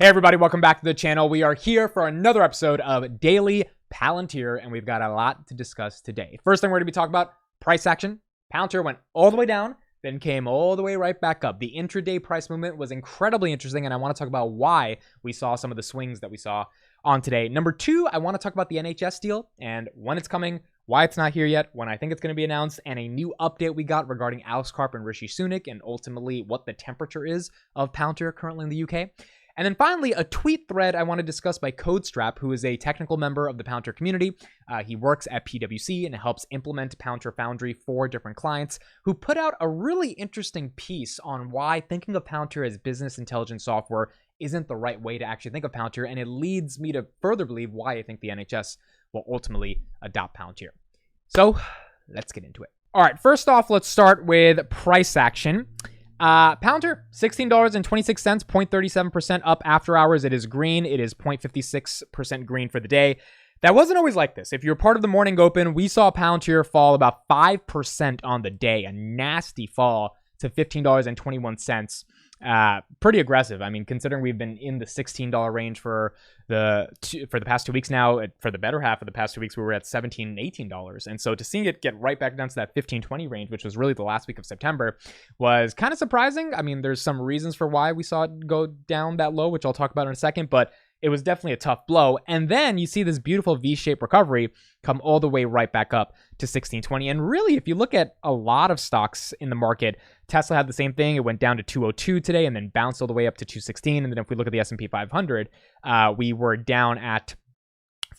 Hey everybody, welcome back to the channel. We are here for another episode of Daily Palantir, and we've got a lot to discuss today. First thing we're going to be talking about, price action. Palantir went all the way down, then came all the way right back up. The intraday price movement was incredibly interesting, and I want to talk about why we saw some of the swings that we saw on today. Number two, I want to talk about the NHS deal and when it's coming, why it's not here yet, when I think it's going to be announced, and a new update we got regarding Alex Karp and Rishi Sunak, and ultimately what the temperature is of Palantir currently in the UK. And then finally, a tweet thread I want to discuss by Codestrap, who is a technical member of the Palantir community. He works at PwC and helps implement Palantir Foundry for different clients, who put out a really interesting piece on why thinking of Palantir as business intelligence software isn't the right way to actually think of Palantir, and it leads me to further believe why I think the NHS will ultimately adopt Palantir. So let's get into it. All right, first off, let's start with price action. Palantir, $16.26, 0.37% up after hours. It is green. It is 0.56% green for the day. That wasn't always like this. If you're part of the morning open, we saw Palantir fall about 5% on the day, a nasty fall to $15.21. Pretty aggressive. I mean, considering we've been in the $16 range for the past 2 weeks now, for the better half of the past 2 weeks, we were at $17 and $18. And so to see it get right back down to that 15-20 range, which was really the last week of September, was kind of surprising. I mean, there's some reasons for why we saw it go down that low, which I'll talk about in a second, but it was definitely a tough blow. And then you see this beautiful V-shaped recovery come all the way right back up to 1620. And really, if you look at a lot of stocks in the market, Tesla had the same thing. It went down to 202 today and then bounced all the way up to 216. And then if we look at the S&P 500, we were down at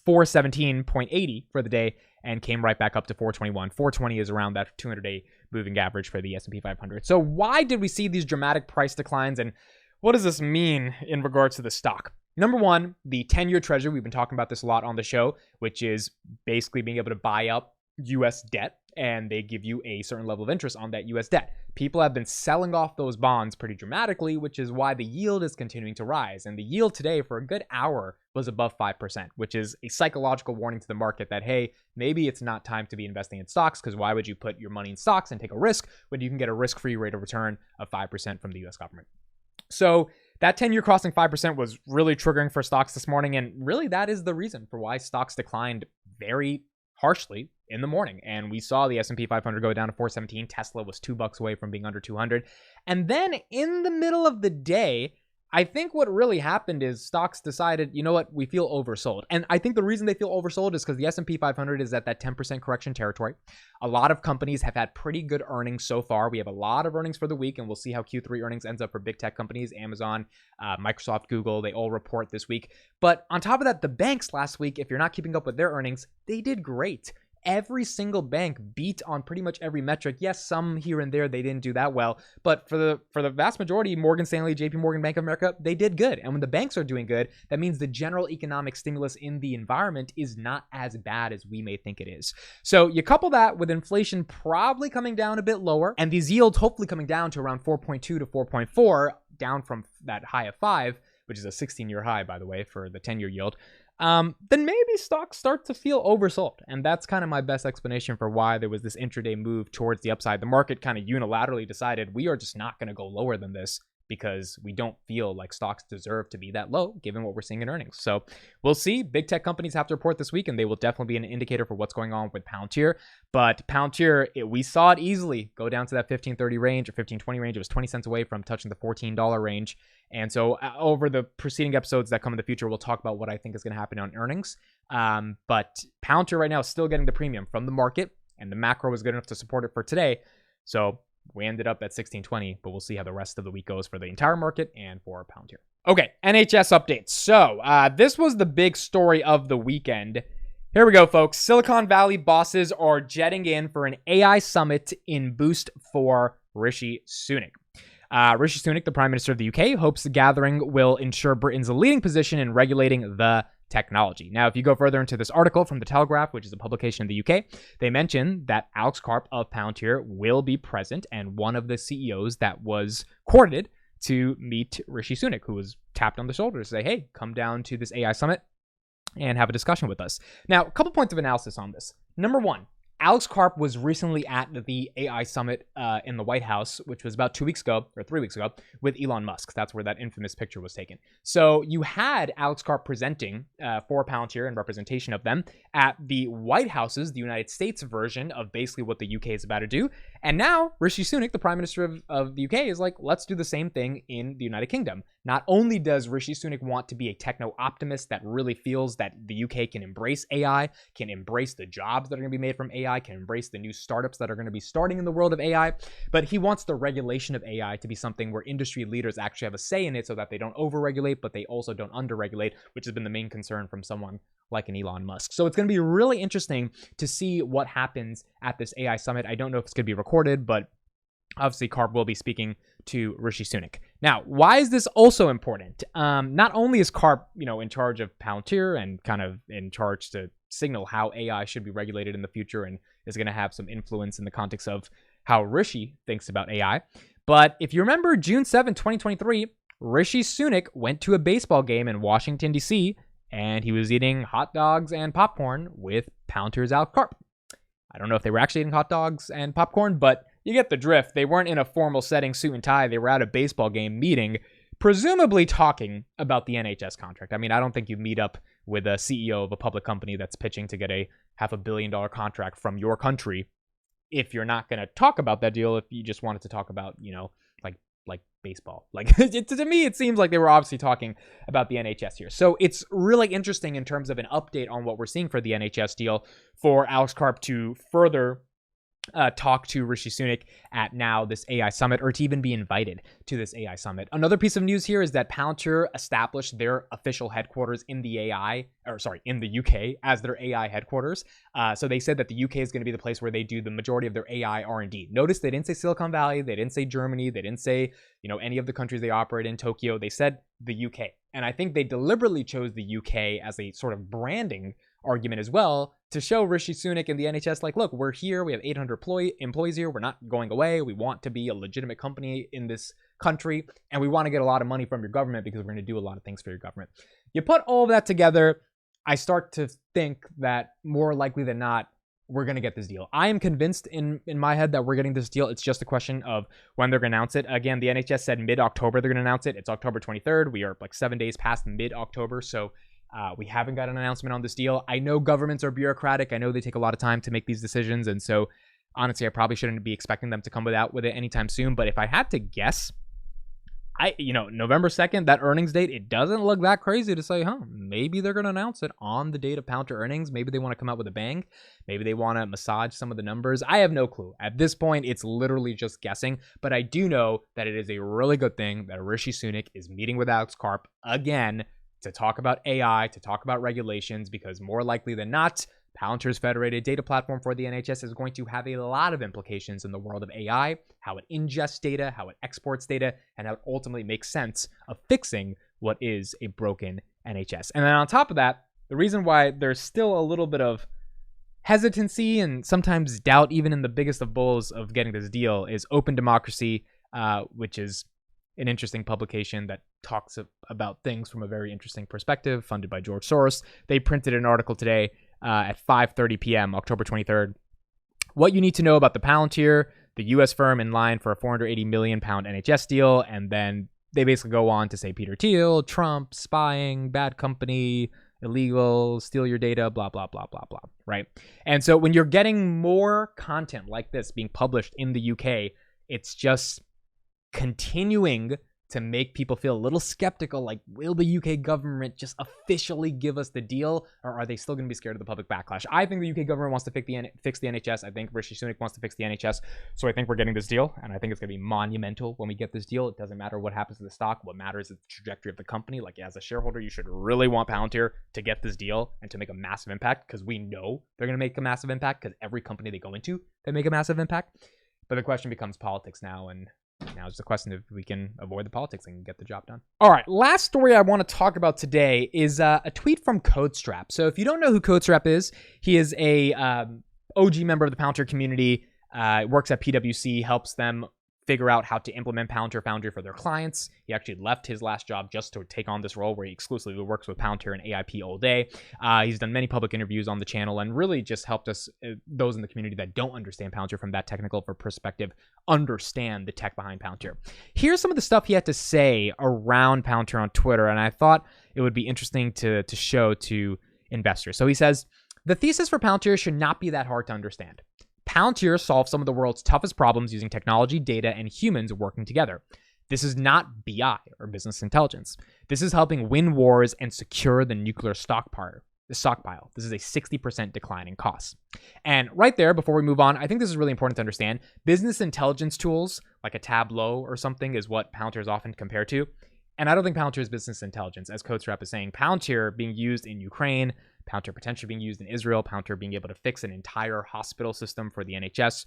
417.80 for the day and came right back up to 421. 420 is around that 200-day moving average for the S&P 500. So why did we see these dramatic price declines, and what does this mean in regards to the stock? Number one, the 10-year treasury, we've been talking about this a lot on the show, which is basically being able to buy up U.S. debt, and they give you a certain level of interest on that U.S. debt. People have been selling off those bonds pretty dramatically, which is why the yield is continuing to rise. And the yield today for a good hour was above 5%, which is a psychological warning to the market that, hey, maybe it's not time to be investing in stocks, because why would you put your money in stocks and take a risk when you can get a risk-free rate of return of 5% from the U.S. government? So that 10-year crossing 5% was really triggering for stocks this morning, and really that is the reason for why stocks declined very harshly in the morning. And we saw the S&P 500 go down to 417. Tesla was $2 away from being under 200. And then in the middle of the day, I think what really happened is stocks decided, you know what, we feel oversold. And I think the reason they feel oversold is because the S&P 500 is at that 10% correction territory. A lot of companies have had pretty good earnings so far. We have a lot of earnings for the week, and we'll see how Q3 earnings ends up for big tech companies. Amazon, Microsoft, Google, they all report this week. But on top of that, the banks last week, if you're not keeping up with their earnings, they did great. Every single bank beat on pretty much every metric. Yes, some here and there they didn't do that well, but for the vast majority, Morgan Stanley, JP Morgan, Bank of America, they did good. And when the banks are doing good, that means the general economic stimulus in the environment is not as bad as we may think it is. So you couple that with inflation probably coming down a bit lower, and these yields hopefully coming down to around 4.2 to 4.4, down from that high of 5, which is a 16-year high, by the way, for the 10-year yield. Then maybe stocks start to feel oversold. And that's kind of my best explanation for why there was this intraday move towards the upside. The market kind of unilaterally decided we are just not going to go lower than this because we don't feel like stocks deserve to be that low given what we're seeing in earnings. So we'll see. Big tech companies have to report this week, and they will definitely be an indicator for what's going on with Palantir. But Palantir, we saw it easily go down to that 15.30 range or 15.20 range. It was 20 cents away from touching the $14 range. And so over the preceding episodes that come in the future, we'll talk about what I think is going to happen on earnings. But Palantir right now is still getting the premium from the market, and the macro was good enough to support it for today. So we ended up at 16.20, but we'll see how the rest of the week goes for the entire market and for Palantir. Okay, NHS updates. So this was the big story of the weekend. Here we go, folks. Silicon Valley bosses are jetting in for an AI summit in boost for Rishi Sunak. Rishi Sunak, the Prime Minister of the UK, hopes the gathering will ensure Britain's leading position in regulating the technology. Now, if you go further into this article from The Telegraph, which is a publication in the UK, they mention that Alex Karp of Palantir will be present and one of the CEOs that was courted to meet Rishi Sunak, who was tapped on the shoulder to say, hey, come down to this AI summit and have a discussion with us. Now, a couple points of analysis on this. Number one, Alex Karp was recently at the AI summit in the White House, which was about 2 weeks ago or 3 weeks ago, with Elon Musk. That's where that infamous picture was taken. So you had Alex Karp presenting for Palantir and representation of them at the White House's, the United States version of basically what the UK is about to do. And now Rishi Sunak, the Prime Minister of the UK, is like, let's do the same thing in the United Kingdom. Not only does Rishi Sunak want to be a techno-optimist that really feels that the UK can embrace AI, can embrace the jobs that are going to be made from AI, can embrace the new startups that are going to be starting in the world of AI, but he wants the regulation of AI to be something where industry leaders actually have a say in it so that they don't overregulate, but they also don't underregulate, which has been the main concern from someone like an Elon Musk. So it's going to be really interesting to see what happens at this AI summit. I don't know if it's going to be recorded, but obviously Karp will be speaking to Rishi Sunak. Now, why is this also important? Not only is Karp, in charge of Palantir and kind of in charge to signal how AI should be regulated in the future and is going to have some influence in the context of how Rishi thinks about AI. But if you remember June 7, 2023, Rishi Sunak went to a baseball game in Washington, D.C., and he was eating hot dogs and popcorn with Palantir's Alex Karp. I don't know if they were actually eating hot dogs and popcorn, but you get the drift. They weren't in a formal setting, suit and tie. They were at a baseball game meeting, presumably talking about the NHS contract. I mean, I don't think you meet up with a CEO of a public company that's pitching to get a $500 million contract from your country if you're not going to talk about that deal, if you just wanted to talk about, like baseball. Like, to me, it seems like they were obviously talking about the NHS here. So it's really interesting in terms of an update on what we're seeing for the NHS deal for Alex Karp to further talk to Rishi Sunak at now this AI summit, or to even be invited to this AI summit. Another piece of news here is that Palantir established their official headquarters in the UK as their AI headquarters. So they said that the UK is going to be the place where they do the majority of their AI R&D. Notice they didn't say Silicon Valley, they didn't say Germany, they didn't say, any of the countries they operate in, Tokyo. They said the UK. And I think they deliberately chose the UK as a sort of branding argument as well to show Rishi Sunak and the NHS, like, look, we're here. We have 800 employees here. We're not going away. We want to be a legitimate company in this country, and we want to get a lot of money from your government because we're going to do a lot of things for your government. You put all of that together, I start to think that more likely than not, we're going to get this deal. I am convinced in my head that we're getting this deal. It's just a question of when they're going to announce it. Again, the NHS said mid-October they're going to announce it. It's October 23rd. We are like 7 days past mid-October, so we haven't got an announcement on this deal. I know governments are bureaucratic. I know they take a lot of time to make these decisions. And so, honestly, I probably shouldn't be expecting them to come out with it anytime soon. But if I had to guess, November 2nd, that earnings date, it doesn't look that crazy to say, maybe they're going to announce it on the date of Palantir earnings. Maybe they want to come out with a bang. Maybe they want to massage some of the numbers. I have no clue. At this point, it's literally just guessing. But I do know that it is a really good thing that Rishi Sunak is meeting with Alex Karp again to talk about AI, to talk about regulations, because more likely than not, Palantir's federated data platform for the NHS is going to have a lot of implications in the world of AI, how it ingests data, how it exports data, and how it ultimately makes sense of fixing what is a broken NHS. And then on top of that, the reason why there's still a little bit of hesitancy and sometimes doubt, even in the biggest of bulls, of getting this deal is Open Democracy, which is an interesting publication that talks about things from a very interesting perspective, funded by George Soros. They printed an article today at 5:30 p.m., October 23rd. What you need to know about the Palantir, the U.S. firm in line for a £480 million NHS deal, and then they basically go on to say Peter Thiel, Trump, spying, bad company, illegal, steal your data, blah, blah, blah, blah, blah, right? And so when you're getting more content like this being published in the UK, it's just continuing to make people feel a little skeptical, like, will the UK government just officially give us the deal, or are they still going to be scared of the public backlash? I think the UK government wants to fix the NHS. I think Rishi Sunak wants to fix the NHS. So I think we're getting this deal, and I think it's going to be monumental when we get this deal. It doesn't matter what happens to the stock. What matters is the trajectory of the company. Like, as a shareholder, you should really want Palantir to get this deal and to make a massive impact, because we know they're going to make a massive impact, because every company they go into, they make a massive impact. But the question becomes politics now, and now it's the question if we can avoid the politics and get the job done. All right, last story I want to talk about today is a tweet from Codestrap. So if you don't know who Codestrap is, he is a OG member of the Palantir community, works at PwC, helps them figure out how to implement Palantir Foundry for their clients. He actually left his last job just to take on this role where he exclusively works with Palantir and AIP all day. He's done many public interviews on the channel and really just helped us, those in the community that don't understand Palantir from that technical of a perspective, understand the tech behind Palantir. Here's some of the stuff he had to say around Palantir on Twitter, and I thought it would be interesting to show to investors. So he says, the thesis for Palantir should not be that hard to understand. Palantir solves some of the world's toughest problems using technology, data, and humans working together. This is not BI or business intelligence. This is helping win wars and secure the nuclear stockpile. This is a 60% decline in costs. And right there, before we move on, I think this is really important to understand. Business intelligence tools like a Tableau or something is what Palantir is often compared to. And I don't think Palantir is business intelligence. As Codestrap is saying, Palantir being used in Ukraine, Palantir potentially being used in Israel, Palantir being able to fix an entire hospital system for the NHS.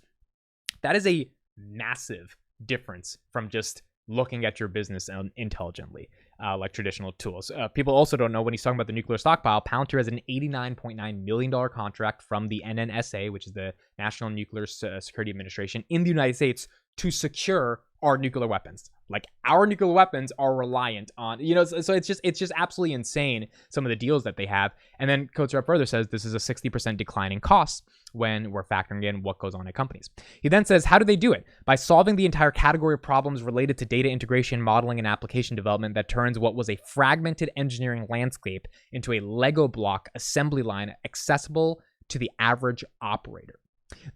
That is a massive difference from just looking at your business intelligently, like traditional tools. People also don't know when he's talking about the nuclear stockpile, Palantir has an $89.9 million contract from the NNSA, which is the National Nuclear Security Administration in the United States, to secure our nuclear weapons. Like, our nuclear weapons are reliant on, so it's just absolutely insane, some of the deals that they have. And then Codestrap further says this is a 60% decline in costs when we're factoring in what goes on at companies. He then says, how do they do it? By solving the entire category of problems related to data integration, modeling, and application development that turns what was a fragmented engineering landscape into a Lego block assembly line accessible to the average operator.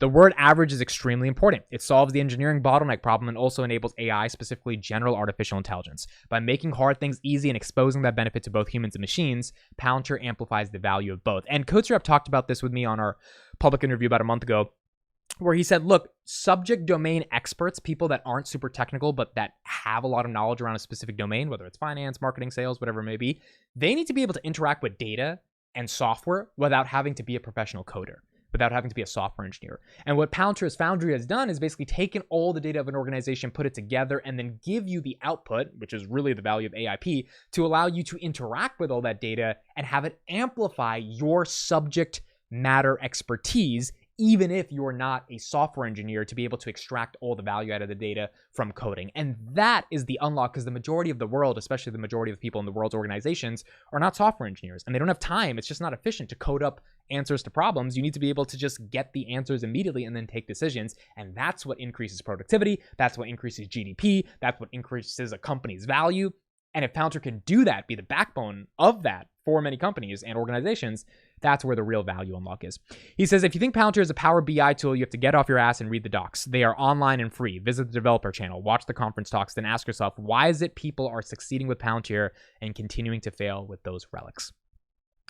The word average is extremely important. It solves the engineering bottleneck problem and also enables AI, specifically general artificial intelligence. By making hard things easy and exposing that benefit to both humans and machines, Palantir amplifies the value of both. And Codestrap talked about this with me on our public interview about a month ago, where he said, look, subject domain experts, people that aren't super technical, but that have a lot of knowledge around a specific domain, whether it's finance, marketing, sales, whatever it may be, they need to be able to interact with data and software without having to be a professional coder, without having to be a software engineer. And what Palantir's Foundry has done is basically taken all the data of an organization, put it together, and then give you the output, which is really the value of AIP, to allow you to interact with all that data and have it amplify your subject matter expertise, even if you're not a software engineer, to be able to extract all the value out of the data from coding. And that is the unlock, because the majority of the world, especially the majority of the people in the world's organizations, are not software engineers, and they don't have time. It's just not efficient to code up answers to problems. You need to be able to just get the answers immediately and then take decisions. And that's what increases productivity. That's what increases GDP. That's what increases a company's value. And if Palantir can do that, be the backbone of that for many companies and organizations, that's where the real value unlock is. He says, if you think Palantir is a Power BI tool, you have to get off your ass and read the docs. They are online and free. Visit the developer channel, watch the conference talks, then ask yourself, why is it people are succeeding with Palantir and continuing to fail with those relics?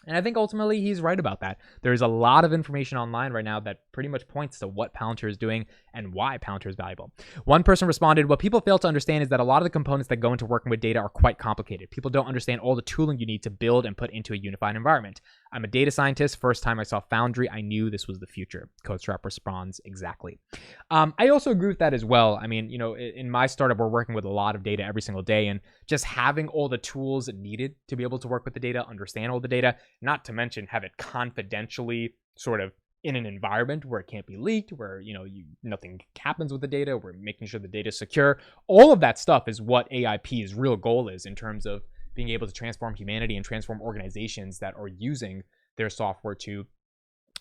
And I think ultimately he's right about that. There's a lot of information online right now that pretty much points to what Palantir is doing and why Palantir is valuable. One person responded, what people fail to understand is that a lot of the components that go into working with data are quite complicated. People don't understand all the tooling you need to build and put into a unified environment. I'm a data scientist. First time I saw Foundry, I knew this was the future. Codestrap responds exactly. I also agree with that as well. I mean, in my startup, we're working with a lot of data every single day, and just having all the tools needed to be able to work with the data, understand all the data, not to mention have it confidentially sort of in an environment where it can't be leaked, where, nothing happens with the data, we're making sure the data is secure. All of that stuff is what AIP's real goal is in terms of being able to transform humanity and transform organizations that are using their software to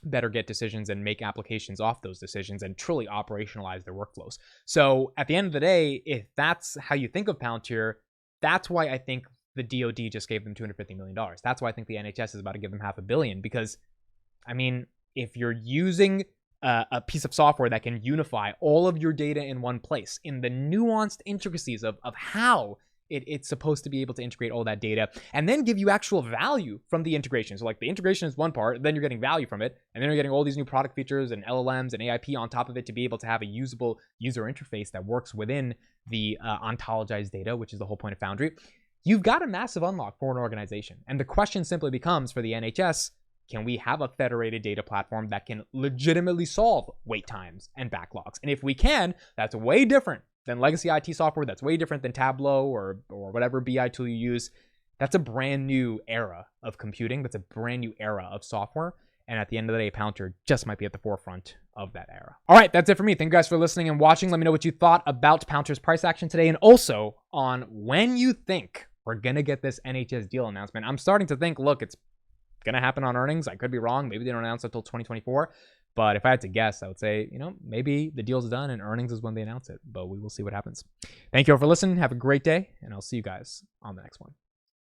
better get decisions and make applications off those decisions and truly operationalize their workflows. So at the end of the day, if that's how you think of Palantir, that's why I think the DoD just gave them $250 million. That's why I think the NHS is about to give them $500 million, because, I mean, if you're using a piece of software that can unify all of your data in one place, in the nuanced intricacies of how it's supposed to be able to integrate all that data and then give you actual value from the integration. So like the integration is one part, then you're getting value from it, and then you're getting all these new product features and LLMs and AIP on top of it to be able to have a usable user interface that works within the ontologized data, which is the whole point of Foundry. You've got a massive unlock for an organization. And the question simply becomes for the NHS, can we have a federated data platform that can legitimately solve wait times and backlogs? And if we can, that's way different than legacy IT software. That's way different than Tableau or whatever BI tool you use. That's a brand new era of computing. That's a brand new era of software. And at the end of the day, Palantir just might be at the forefront of that era. All right, that's it for me. Thank you guys for listening and watching. Let me know what you thought about Palantir's price action today, and also on when you think we're going to get this NHS deal announcement. I'm starting to think, look, it's going to happen on earnings. I could be wrong. Maybe they don't announce it until 2024. But if I had to guess, I would say, maybe the deal's done and earnings is when they announce it. But we will see what happens. Thank you all for listening. Have a great day, and I'll see you guys on the next one.